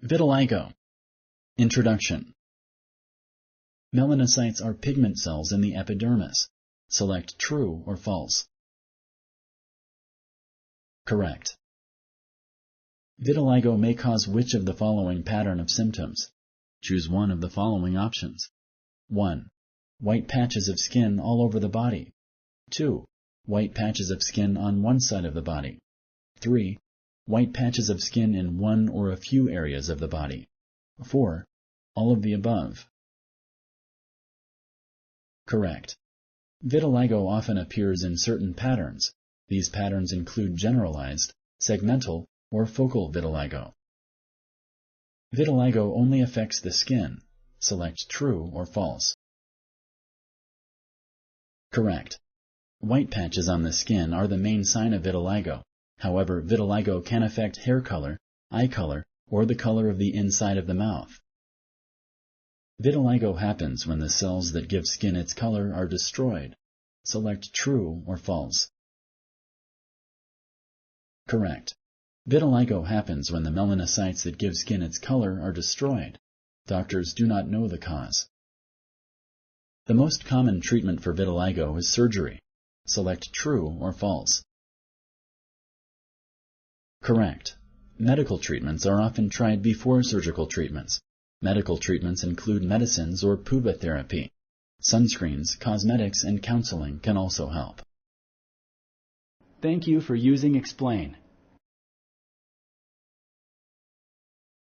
Vitiligo. Introduction. Melanocytes are pigment cells in the epidermis. Select true or false. Correct. Vitiligo may cause which of the following pattern of symptoms? Choose one of the following options. 1. White patches of skin all over the body. 2. White patches of skin on one side of the body. 3. White patches of skin in one or a few areas of the body. 4. All of the above. Correct. Vitiligo often appears in certain patterns. These patterns include generalized, segmental, or focal vitiligo. Vitiligo only affects the skin. Select true or false. Correct. White patches on the skin are the main sign of vitiligo. However, vitiligo can affect hair color, eye color, or the color of the inside of the mouth. Vitiligo happens when the cells that give skin its color are destroyed. Select true or false. Correct. Vitiligo happens when the melanocytes that give skin its color are destroyed. Doctors do not know the cause. The most common treatment for vitiligo is surgery. Select true or false. Correct. Medical treatments are often tried before surgical treatments. Medical treatments include medicines or puba therapy. Sunscreens, cosmetics, and counseling can also help. Thank you for using Explain.